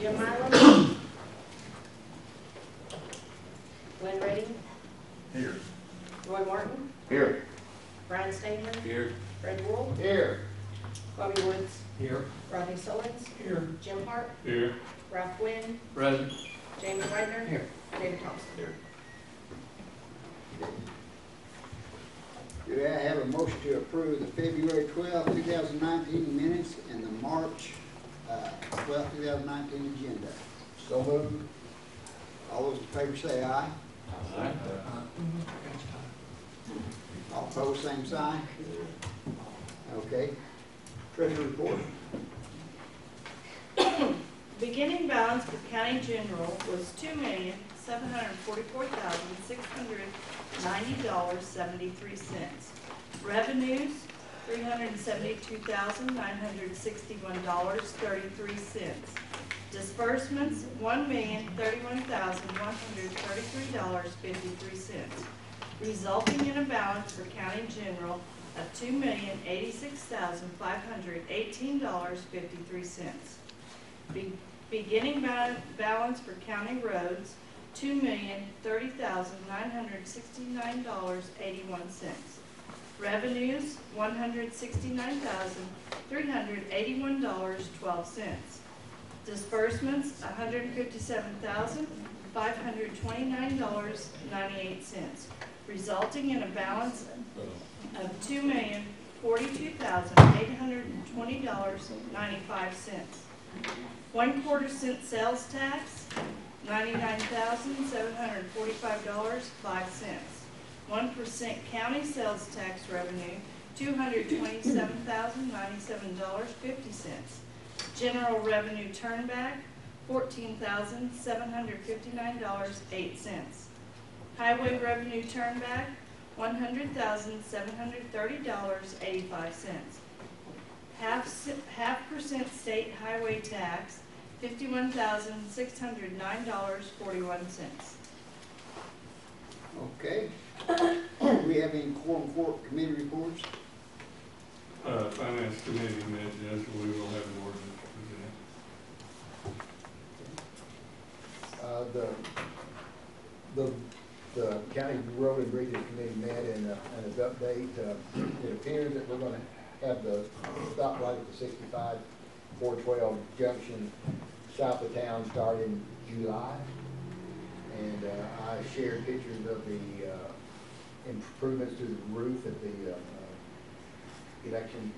Jim Mylan. Glenn Redding. Here. Roy Martin. Here. Brian Stabler. Here. Fred Wool. Here. Bobby Woods. Here. Rodney Solins. Here. Jim Hart. Here. Ralph Wynn. Present. James Widener. Here. David Thompson. Here. Do I have a motion to approve the February 12, 2019 minutes and the March 12, 2019 agenda? So moved. All those in favor say aye. Aye. All opposed, same sign. Okay. Treasurer report. Beginning balance for county general was $2,744,690.73. Revenues, $372,961.33. Disbursements, $1,031,133.53, resulting in a balance for county general of $2,086,518.53. Beginning balance for county roads, $2,030,969.81. Revenues, $169,381.12. Disbursements, $157,529.98, resulting in a balance of $2,042,820.95. 1/4 cent sales tax, $99,745.05. 1% county sales tax revenue, $227,097.50. General revenue turnback, $14,759.08. Highway revenue turnback, $100,730.85. Half percent state highway tax, $51,609.41. Okay. Do we have any Quorum Court committee reports? Finance committee met yesterday. We will have an ordinance The county road and bridges committee met and its update. It appears that we're going to have the stoplight at the 65 412 junction south of town start in July. And I shared pictures of the improvements to the roof at the election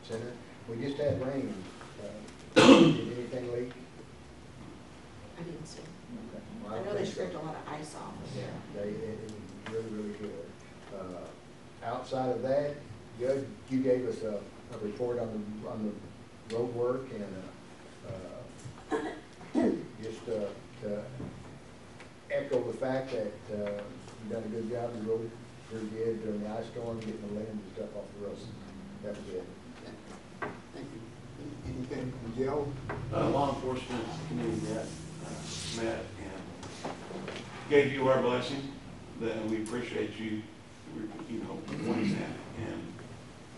center. We just had rain. Did anything leak? I didn't see. Okay. I know they scraped a lot of ice off. Yeah, it was really, really good. Outside of that, Judge, you gave us a report on the road work and just to echo the fact that you've done a good job. The road pretty good during the ice storm, getting the limbs and stuff off the road. That was it. Thank you. Anything from Joe? Law enforcement committee met and gave you our blessing. That we appreciate you, pointing that, and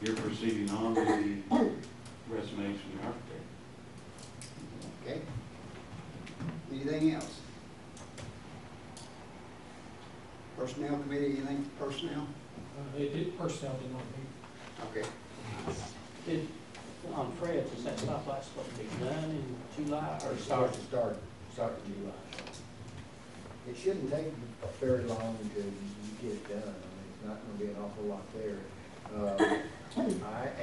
you're proceeding on with the resumes from the architect. Okay. Anything else? Personnel committee, anything for personnel? Personnel did not meet. Okay. On Fred's, is that stoplight supposed to be done in July or Start in July. It shouldn't take very long to get it done. I mean, it's not going to be an awful lot there. I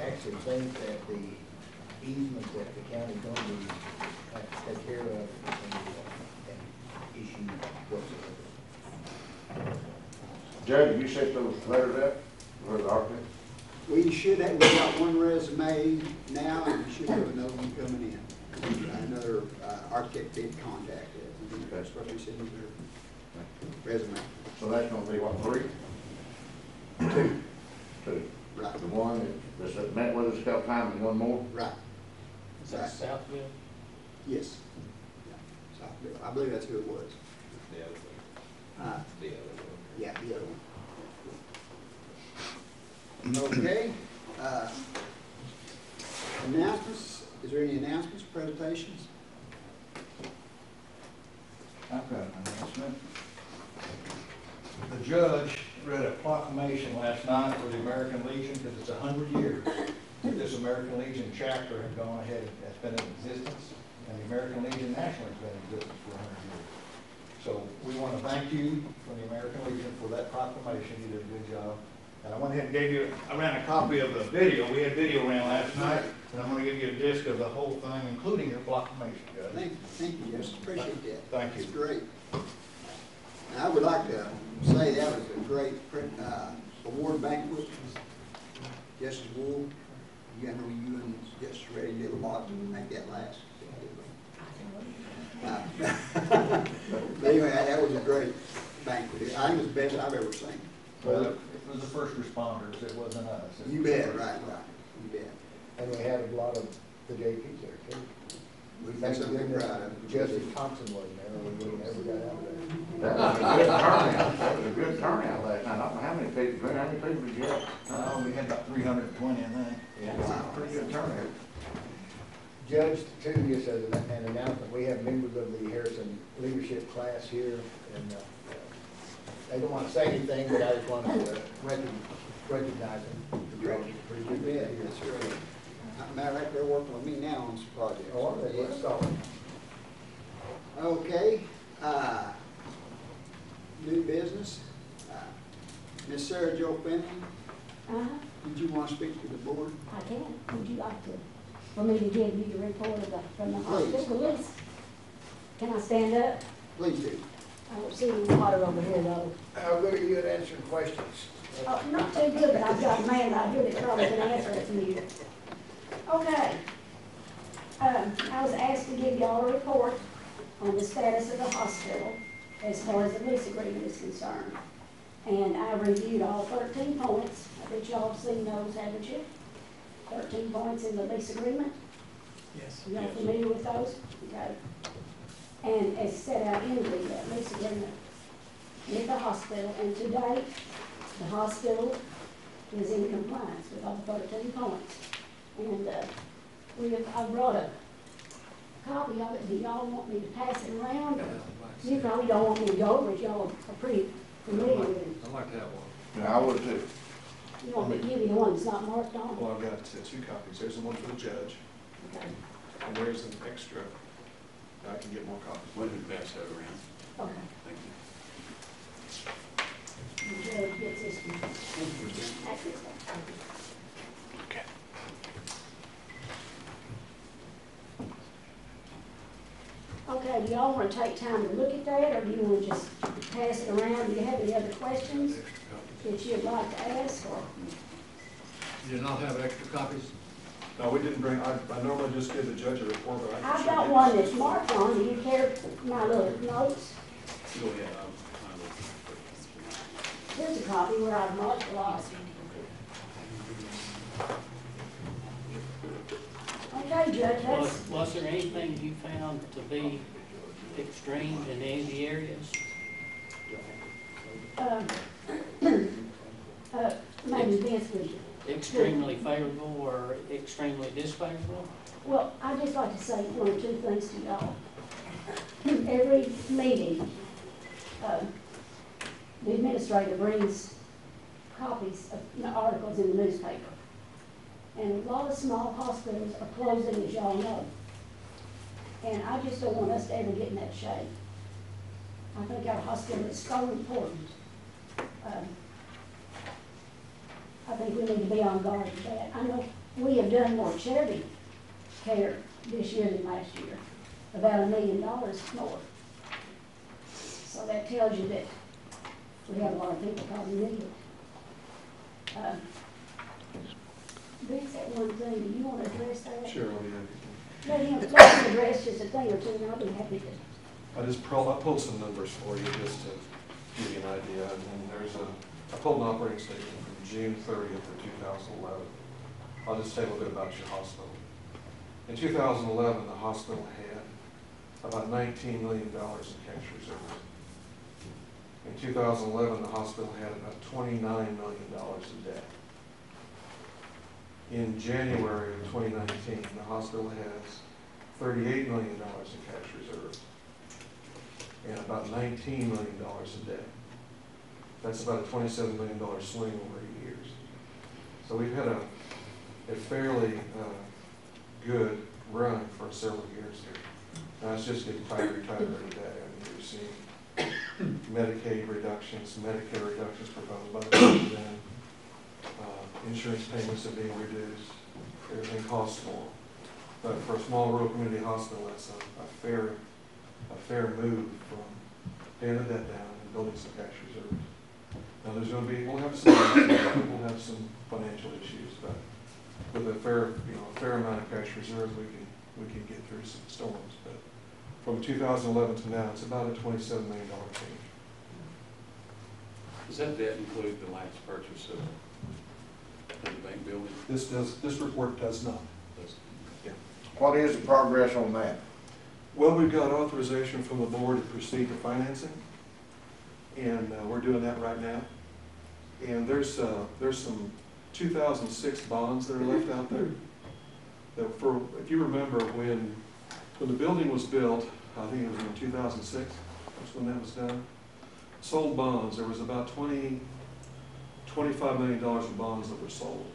actually think that the easement that the county's going to have to take care of is an issue whatsoever. Judge, you set those letters up for the architect? We should have, we've got one resume now, and we should have another one coming in. Another architect did contact us. That's what we said in their resume. So that's gonna be what, 3? 2. Right. The one that's met with us a couple times and one more? Right. Is that Southville? Yes. Yeah. Southville. I believe that's who it was. The other one. The other one. Yeah, the other one. Okay. Announcements. Is there any announcements, presentations? got an announcement. The judge read a proclamation last night for the American Legion, because it's 100 years that this American Legion chapter had gone ahead, has been in existence, and the American Legion nationally has been in existence for 100 years. So we want to thank you from the American Legion for that proclamation. You did a good job. And I went ahead and gave you, I ran a copy of the video. We had video ran last night, and I'm going to give you a disc of the whole thing, including your proclamation, Judge. Thank you, Justice, appreciate that. Thank you. It's great. And I would like to say that was a great award banquet. Justice Wool, you know, you and Justice Reddy did a lot to make that last. But anyway, that was a great banquet. I think it was the best I've ever seen. Well, it was the first responders, it wasn't us. You bet, right, you bet. And we had a lot of the JPs there too. We Thanks think to something goodness, proud of. Justice Thompson wasn't there, we never got out of there. That was a good turnout. That was a good turnout last night. I don't know how many people did you have? We had about 320, I think. Yeah, wow, pretty good turnout. Judge, too, just as an announcement, we have members of the Harrison leadership class here, and they don't want to say anything, but I just wanted to recognize them. Pretty good Yeah, bit. that's right. Matter of fact, they're working with me now on some projects. Oh, are they? Yes. Let's start. Okay, new business. Miss Sarah Jo Fenton, did you want to speak to the board? I can. Would you like to, for me to give you the report of from the hospital list? Can I stand up? Please do. I don't see any water over here though. How good are you at answering questions? Oh, not too good, but I've got a man out here that probably can answer it for you. Okay. I was asked to give y'all a report on the status of the hospital as far as the lease agreement is concerned. And I reviewed all 13 points. I bet y'all have seen those, haven't you? 13 points in the lease agreement. Yes. Y'all familiar with those? Okay. And as set out in the lease agreement with the hospital, and to date, the hospital is in compliance with all 13 points. And I brought a copy of it. Do y'all want me to pass it around? You probably don't want me to go over it. Y'all are pretty familiar with it. I'd like to have one. Yeah, I would too. You want me to give you the one that's not marked on? Well, I've got two copies. There's the one for the judge, Okay. and there's an extra. I can get more copies. Why don't we pass that around? Okay. Thank you. The judge gets this one. Thank you, Jim. That's it. Okay. Okay, do y'all want to take time to look at that, or do you want to just pass it around? Do you have any other questions that you'd like to ask, or? You do not have extra copies? No, we didn't bring, I normally just give the judge a report, but I can. I've got one that's marked on. Do you care my little notes? Go ahead. Here's a copy where I've marked a lot. Okay, Judge, Was there anything you found to be extreme in any of the areas? maybe Vince would. Extremely favorable or extremely disfavorable? Well, I'd just like to say one or two things to y'all. Every meeting, the administrator brings copies of articles in the newspaper. And a lot of small hospitals are closing, as y'all know. And I just don't want us to ever get in that shape. I think our hospital is so important. I think we need to be on guard with that. I know we have done more charity care this year than last year, about $1 million more. So that tells you that we have a lot of people probably need it. Vince, that one thing, do you want to address that? Sure, I'll be happy Let him address just a thing or two, and I'll be happy to. I pulled some numbers for you just to give you an idea. And there's I pulled an operating statement from June 30th of 2011. I'll just say a little bit about your hospital. In 2011, the hospital had about $19 million in cash reserves. In 2011, the hospital had about $29 million in debt. In January of 2019, the hospital has $38 million in cash reserves. and about $19 million a day. That's about a $27 million swing over 8 years. So we've had a fairly good run for several years here. Now it's just getting tighter and tighter every day. I mean, we're seeing Medicaid reductions, Medicare reductions proposed by the president. Insurance payments are being reduced. Everything costs more. But for a small rural community hospital, that's a fair move from paying the debt down and building some cash reserves. Now there's going to be, we'll have some financial issues, but with a fair amount of cash reserves, we can get through some storms. But from 2011 to now, it's about a $27 million change. Does that debt include the last purchase of the bank building? This report does not. Yeah. What is the progress on that? Well, we've got authorization from the board to proceed to financing, and we're doing that right now. And there's some 2006 bonds that are left out there. That if you remember when the building was built, I think it was in 2006. That's when that was done. Sold bonds. There was about $25 million of bonds that were sold.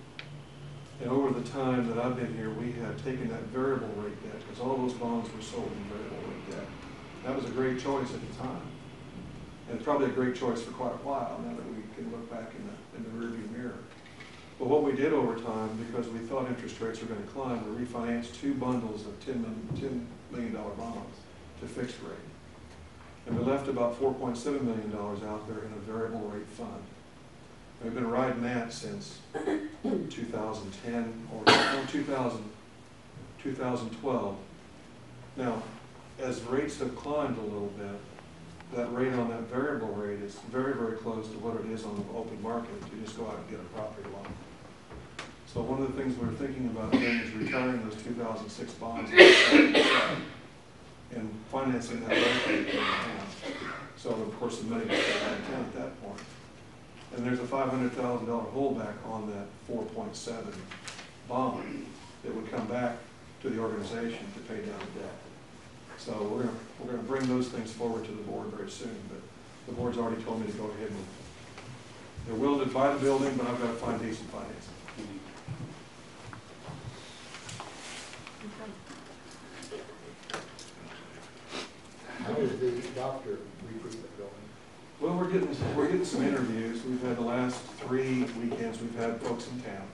And over the time that I've been here, we have taken that variable rate debt, because all those bonds were sold in variable rate debt. That was a great choice at the time. And it's probably a great choice for quite a while, now that we can look back in the rearview mirror. But what we did over time, because we thought interest rates were going to climb, we refinanced 2 bundles of $10 million bonds to fixed rate. And we left about $4.7 million out there in a variable rate fund. We've been riding that since 2010 or 2012. Now, as rates have climbed a little bit, that rate on that variable rate is very, very close to what it is on the open market if you just go out and get a property loan. So one of the things we're thinking about doing is retiring those 2006 bonds and financing that rate in town. So of course the money will stay in town at that point. And there's a $500,000 holdback on that 4.7 bond that would come back to the organization to pay down the debt. So we're gonna bring those things forward to the board very soon, but the board's already told me to go ahead and they're willing to buy the building, but I've got to find decent financing. How is the doctor recruitment going? Well, we're getting some interviews. We've had the last 3 weekends, we've had folks in town.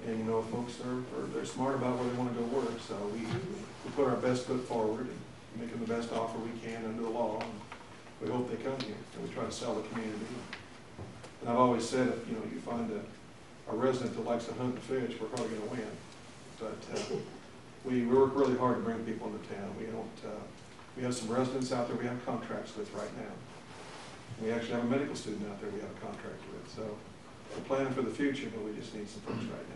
And you know, folks they're smart about where they want to go work, so we put our best foot forward and make them the best offer we can under the law. And we hope they come here, and we try to sell the community. And I've always said, if you find a resident that likes to hunt and fish, we're probably going to win. But we work really hard to bring people into town. We have some residents out there we have contracts with right now. We actually have a medical student out there we have a contract with. So we're planning for the future, but we just need some folks right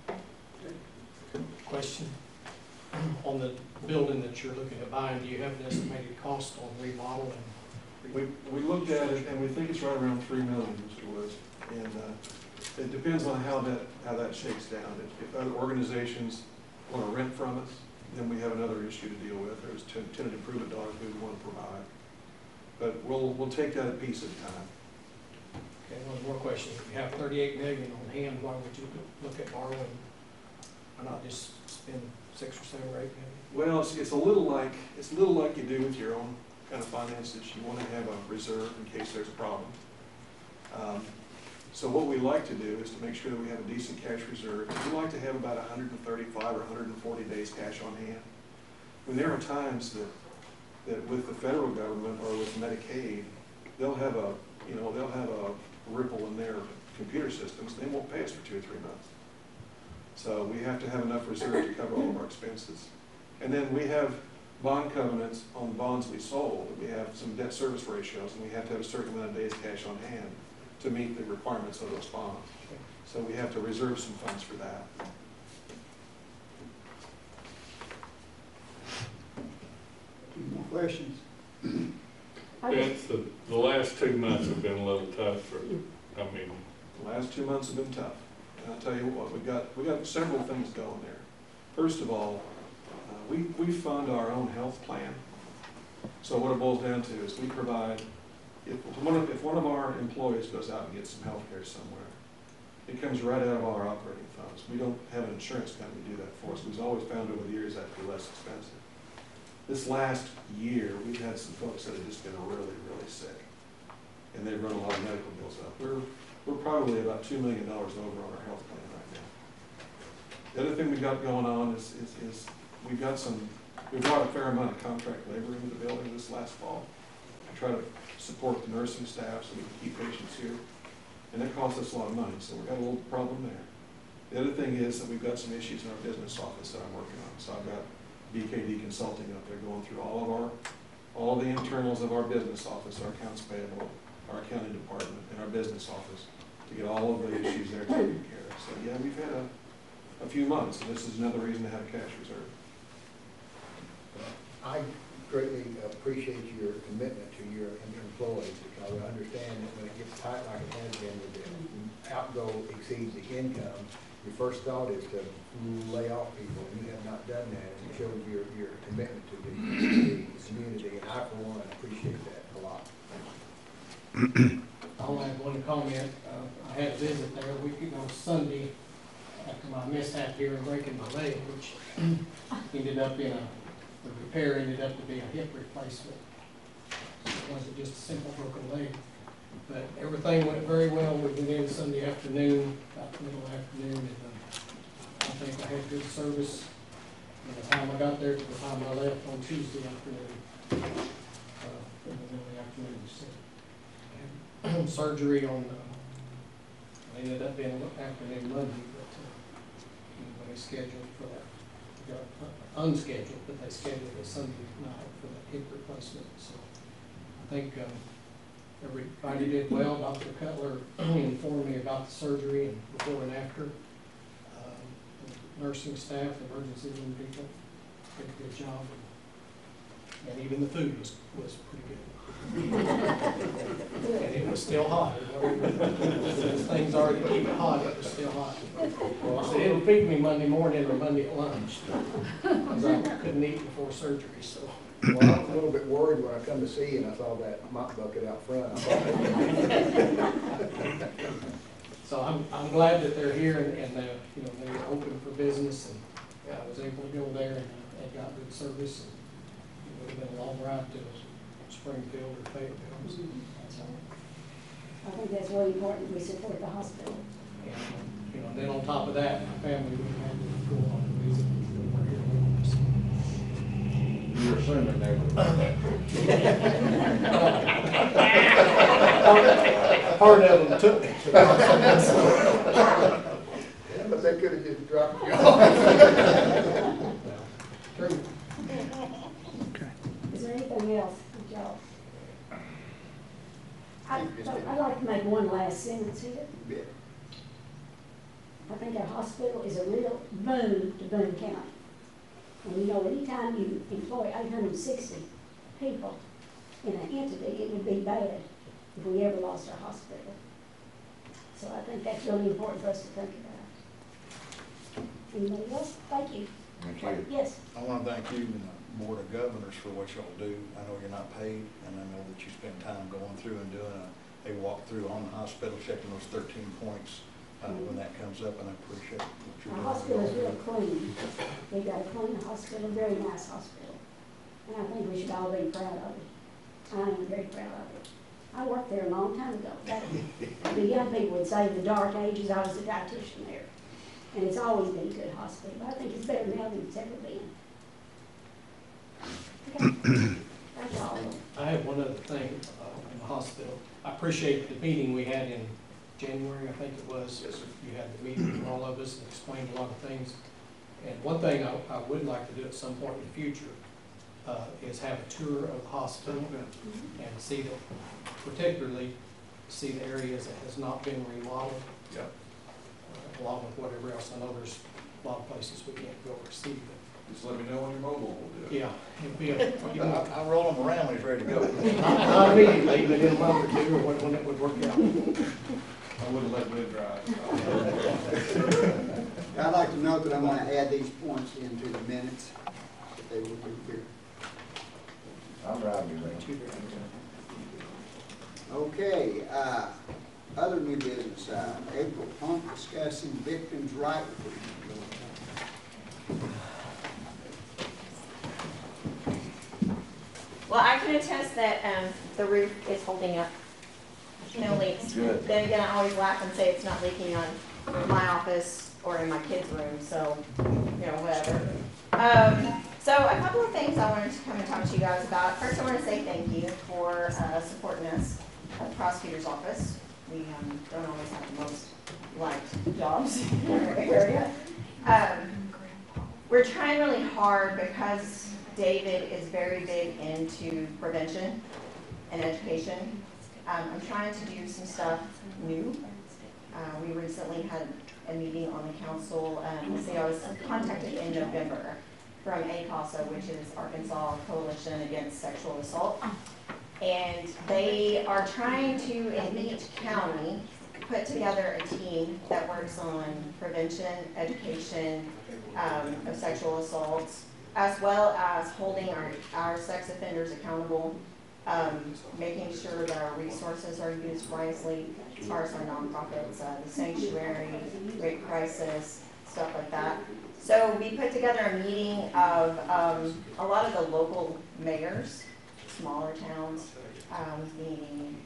now. Question on the building that you're looking at buying, do you have an estimated cost on remodel? We looked at it and we think it's right around $3 million, Mr. Woods. And it depends on how that shakes down. If other organizations want to rent from us, then we have another issue to deal with. There's tenant improvement dollars we want to provide. But we'll take that a piece at a time. Okay, one more question. If you have $38 million on hand, why would you look at borrowing? Why not just spend 6 or 7 or 8 million? Well, it's a little like you do with your own kind of finances. You want to have a reserve in case there's a problem. So what we like to do is to make sure that we have a decent cash reserve. We like to have about 135 or 140 days cash on hand. When there are times that with the federal government or with Medicaid, they'll have a ripple in their computer systems. They won't pay us for 2 or 3 months. So we have to have enough reserve to cover all of our expenses. And then we have bond covenants on the bonds we sold. We have some debt service ratios, and we have to have a certain amount of days cash on hand to meet the requirements of those bonds. So we have to reserve some funds for that. Any more questions? Vince, the last 2 months have been a little tough for, The last 2 months have been tough. And I'll tell you what, we got several things going there. First of all, we fund our own health plan. So what it boils down to is we provide, if one of our employees goes out and gets some health care somewhere, it comes right out of our operating funds. We don't have an insurance company do that for us. We've always found over the years that to be less expensive. This last year, we've had some folks that have just been really, really sick, and they've run a lot of medical bills up. We're probably about $2 million over on our health plan right now. The other thing we've got going on is we brought a fair amount of contract labor into the building this last fall to try to support the nursing staff so we can keep patients here. And that costs us a lot of money, so we've got a little problem there. The other thing is that we've got some issues in our business office that I'm working on. So I've got BKD Consulting up there going through all of the internals of our business office, our accounts payable, our accounting department, and our business office to get all of the issues there taken care of. So yeah, we've had a few months, and this is another reason to have a cash reserve. I greatly appreciate your commitment to your employees, because I understand that when it gets tight like it has been, with the outgo exceeds the income, your first thought is to lay off people, and you have not done that, and it shows your commitment to the community, and I, for one, appreciate that a lot. I only have one comment. I had a visit there a week ago Sunday after my mishap here and breaking my leg, which ended up in the repair ended up to be a hip replacement. So it wasn't just a simple broken leg. But everything went very well. We went in Sunday afternoon, about the middle of the afternoon, and I think I had good service from the time I got there to the time I left on Tuesday afternoon, in the middle of the afternoon. So I had surgery on, ended up being afternoon Monday, but anybody scheduled for that. Unscheduled, but they scheduled it Sunday night for the hip replacement. So I think everybody did well. Dr. Cutler informed me about the surgery and before and after. The nursing staff, emergency room people did a good job, and even the food was pretty good. And it was still hot. Those things are to keep it hot. It was still hot. Well, so it'll feed me Monday morning or Monday at lunch, because I couldn't eat before surgery. So. Well, I was a little bit worried when I come to see you and I saw that mop bucket out front. So I'm glad that they're here and you know, they're open for business, and I was able to go there and got good service. And it would have been a long ride to Springfield or Fayetteville. So, I think that's really important, we support the hospital. and, you know, then on top of that, my family would have had to go on a visit. We're here with us. You're assuming they were. Part of them took me. Yeah, but they could have just dropped you off. True. Is there anything else, y'all? I'd like to make one last sentence here. I think our hospital is a real boon to Boone County. And you know, anytime you employ 860 people in an entity, it would be bad if we ever lost our hospital. So I think that's really important for us to think about. Anybody else? Thank you. Thank you. Yes. I want to thank you and the Board of Governors for what y'all do. I know you're not paid, and I know that you spend time going through and doing a walkthrough on the hospital, checking those 13 points when that comes up, and I appreciate what you're doing. Our hospital is real clean. We've got a clean hospital, very nice hospital. And I think we should all be proud of it. I am very proud of it. I worked there a long time ago. The young people would say the dark ages, I was a dietitian there. And it's always been a good hospital, but I think it's better now than it's ever been. Okay. That's all. I have one other thing in the hospital. I appreciate the meeting we had in January, I think it was. Yes, sir. You had the meeting with all of us and explained a lot of things. And one thing I would like to do at some point in the future is have a tour of the hospital and see that, particularly see the areas that has not been remodeled. Yep. Along with whatever else. I know there's a lot of places we can't go or see, but Just let me know when you're mobile, we'll do it. yeah, it'd be a, I'll roll them around when he's ready to go. not immediately, but in a month or two, or when it would work out. I wouldn't let Red drive. I'd like to note that I'm going to add these points into the minutes, if they would be clear. I'm riding with Two you. grand. Okay, other new business, April Pump discussing victims' rights. Well, I can attest that, the roof is holding up. No leaks. Good. Then again, I always laugh and say it's not leaking on my office or in my kids' room, so, you know, whatever. So a couple of things I wanted to come and talk to you guys about. First, I want to say thank you for supporting us at the prosecutor's office. We don't always have the most liked jobs in our area. We're trying really hard because David is very big into prevention and education. I'm trying to do some stuff new. We recently had a meeting on the council. Let's see, I was contacted in November from ACOSA, which is Arkansas Coalition Against Sexual Assault. And they are trying to, in each county, put together a team that works on prevention, education of sexual assaults, as well as holding our sex offenders accountable, making sure that our resources are used wisely as far as our nonprofits, the sanctuary, rape crisis, stuff like that. So we put together a meeting of a lot of the local mayors, smaller towns, the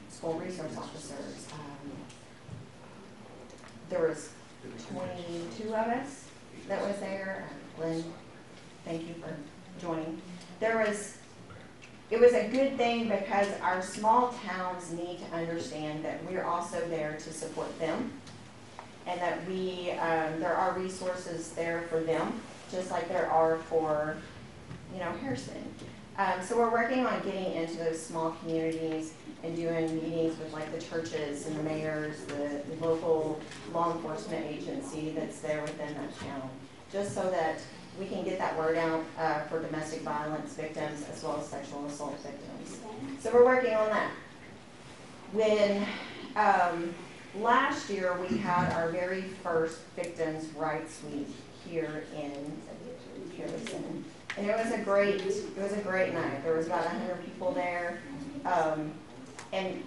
school resource officers. There was 22 of us that was there. Lynn, thank you for joining. It was a good thing because our small towns need to understand that we're also there to support them, and that there are resources there for them, just like there are for, you know, Harrison. So we're working on getting into those small communities and doing meetings with like the churches and the mayors, the local law enforcement agency that's there within that town, just so that we can get that word out for domestic violence victims as well as sexual assault victims. So we're working on that. When last year we had our very first Victims' Rights Week here in Harrison, and it was a great night. There was about 100 people there, and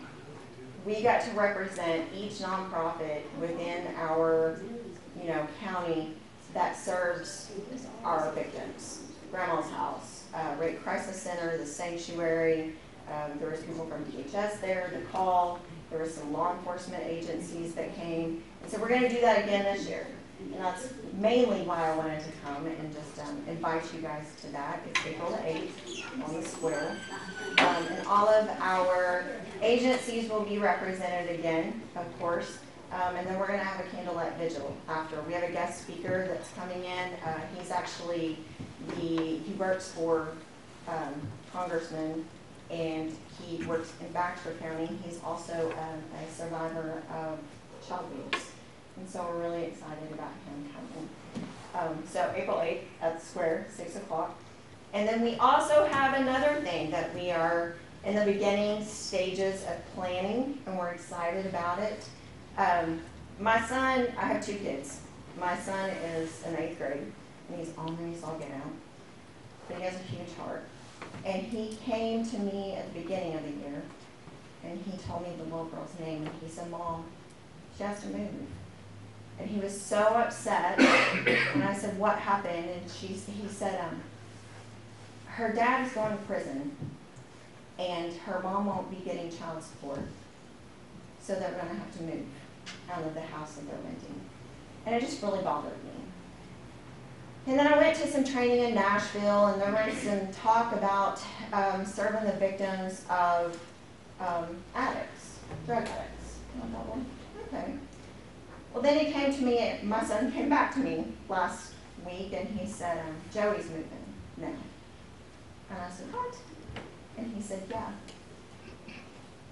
we got to represent each nonprofit within our, you know, county that serves our victims. Grandma's House, Rape Crisis Center, the Sanctuary. There was people from DHS there, the call. There were some law enforcement agencies that came. And so we're going to do that again this year. And that's mainly why I wanted to come and just invite you guys to that. It's April the 8th on the square. And all of our agencies will be represented again, of course. And then we're going to have a candlelight vigil after. We have a guest speaker that's coming in. He's actually he works for Congressman, and he works in Baxter County. He's also a survivor of child abuse. And so we're really excited about him coming. So April 8th at the square, 6 o'clock. And then we also have another thing that we are in the beginning stages of planning, and we're excited about it. My son, I have 2 kids. My son is in 8th grade, and he's ornery as all get out, but he has a huge heart. And he came to me at the beginning of the year, and he told me the little girl's name, and he said, "Mom, she has to move." And he was so upset, and I said, "What happened?" And he said, her dad is going to prison, and her mom won't be getting child support, so they're going to have to move out of the house that they're renting. And it just really bothered me. And then I went to some training in Nashville, and there was some talk about serving the victims of addicts, drug addicts. And I thought, well, okay. Well, then he came to me, my son came back to me last week, and he said, "Joey's moving now." And I said, "What?" And he said, "Yeah,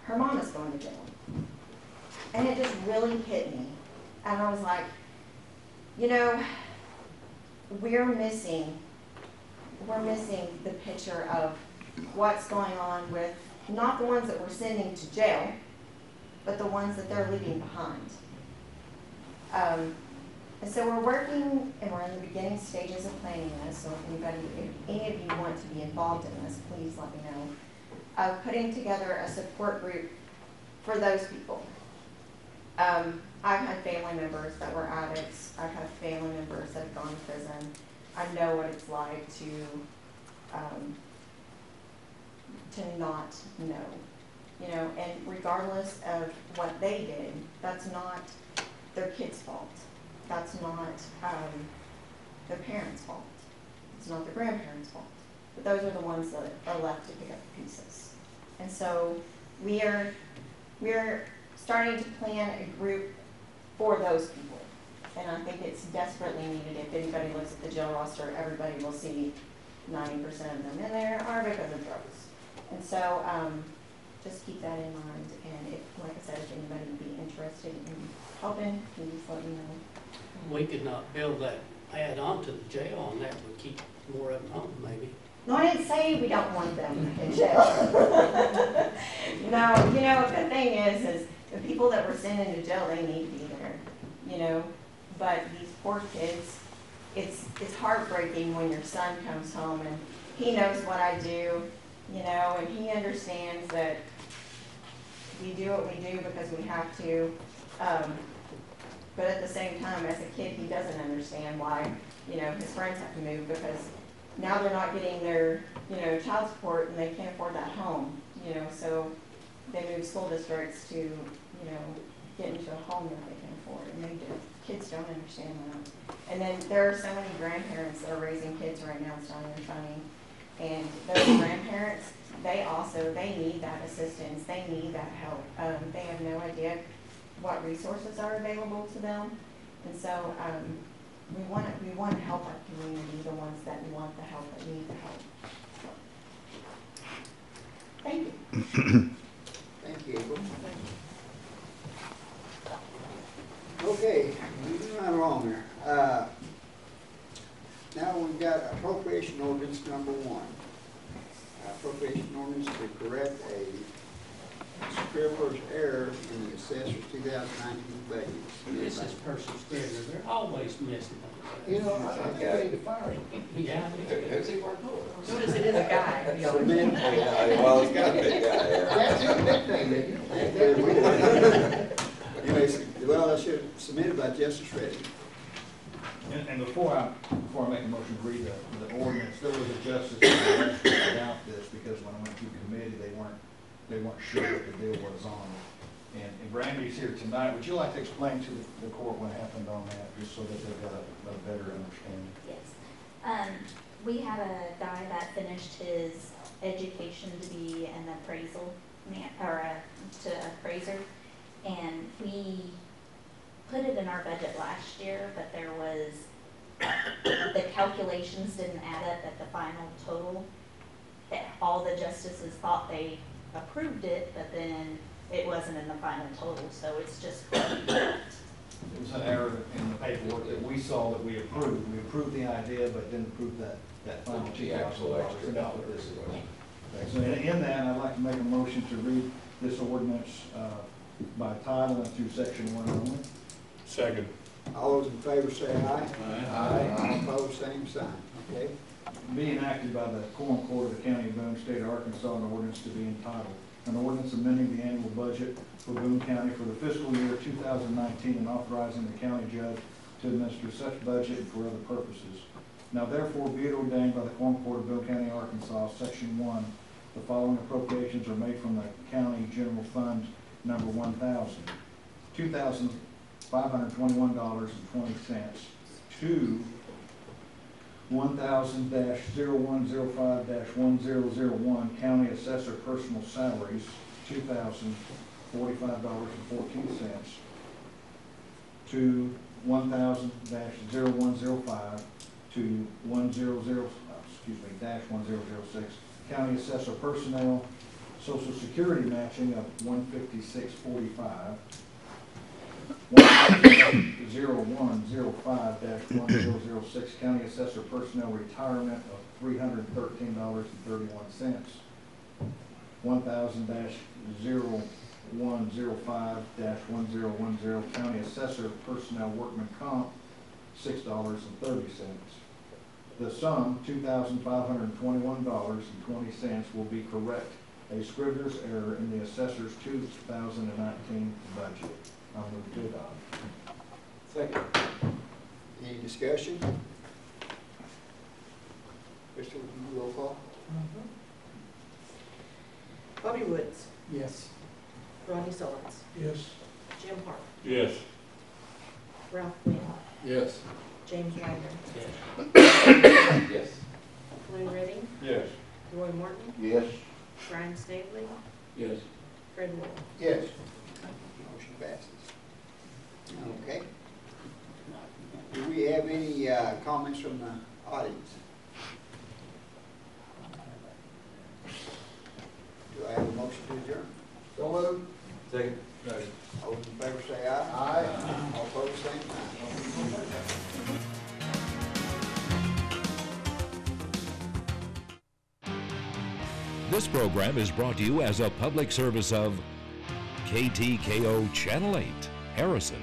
her mom is going to jail." And it just really hit me. And I was like, you know, we're missing the picture of what's going on with not the ones that we're sending to jail, but the ones that they're leaving behind. And so we're working, and we're in the beginning stages of planning this. So if any of you want to be involved in this, please let me know. of putting together a support group for those people. I've had family members that were addicts. I've had family members that have gone to prison. I know what it's like to not know, you know, and regardless of what they did, that's not their kid's fault. That's not their parents' fault. It's not their grandparents' fault. But those are the ones that are left to pick up the pieces. And so we're starting to plan a group for those people. And I think it's desperately needed. If anybody looks at the jail roster, everybody will see 90% of them in there are because of drugs. And so just keep that in mind. And if, like I said, if anybody would be interested in helping, please let me know. We could not build that, add on to the jail, and that would keep more of them home, maybe. No, I didn't say we don't want them in jail. No, you know, the good thing is the people that we're sending to jail, they need to be there, you know. But these poor kids, it's heartbreaking when your son comes home and he knows what I do, you know, and he understands that we do what we do because we have to. But at the same time, as a kid, he doesn't understand why, you know, his friends have to move because now they're not getting their, you know, child support and they can't afford that home, you know, so they move school districts to, you know, get into a home that they can afford, and they do. Kids don't understand that. And then there are so many grandparents that are raising kids right now, it's not even funny. And those grandparents, they need that assistance, they need that help. They have no idea what resources are available to them. And so we want to help our community, the ones that want the help, that need the help. So, thank you. Thank you, April. Okay, moving right along here. Now we've got appropriation ordinance number 1. Appropriation ordinance to correct a Superior Court's error in the assessor's 2019 budget. This is person's treasure, they're always messing up. You know, I think I need to fire him. Yeah. Notice it is a guy. Submit- Well, it's got a big guy there. That's his nickname, isn't it? You may say, well, I should have submitted by Justice Reddy. And before I make a motion to read the ordinance, there was a justice that asked me about this because when I went through committee, they weren't sure what the deal was on it. And Brandy's here tonight. Would you like to explain to the court what happened on that, just so that they've got a better understanding? Yes. We had a guy that finished his education to be an appraisal man, or to appraiser, and we put it in our budget last year, but there was, the calculations didn't add up at the final total. That all the justices thought they approved it, but then it wasn't in the final total, so it's just correct. It was an error in the paperwork that we saw that we approved. We approved the idea, but didn't approve that final $2,000. And that's what this is. Okay, so in that, I'd like to make a motion to read this ordinance by title and through section 1 only. Second. All those in favor say aye. Aye. All opposed, same sign. Okay? Being enacted by the Quorum Court of the County of Boone, State of Arkansas, an ordinance to be entitled, an ordinance amending the annual budget for Boone County for the fiscal year 2019 and authorizing the county judge to administer such budget and for other purposes. Now therefore be it ordained by the Quorum Court of Boone County, Arkansas, section 1, the following appropriations are made from the county general fund number 1,000, $2,521.20 to 1,000-0105-1001 county assessor personal salaries, $2,045.14 to 1,000-0105 to 100-1006 county assessor personnel social security matching of $156.45. 0105-1006 county assessor personnel retirement of $313.31. 1000-0105-1010 county assessor personnel workman comp $6.30. The sum $2,521.20 will be correct a scrivener's error in the assessor's 2019 budget. I'll move to adopt. Second. Any discussion? Crystal, would you roll call? Bobby Woods, Yes. Ronnie Solons, Yes. Jim Hart, Yes. Ralph Quinn, Yes. James Ryder, Yes. Lou Redding, Yes. Roy Morton, Yes. Brian Stabely, Yes. Fred Moore. Yes. Motion passes. Okay. Do we have any comments from the audience? Do I have a motion to adjourn? So moved. Second. All those in favor say aye. Aye. All opposed, same sign. This program is brought to you as a public service of KTKO Channel 8, Harrison.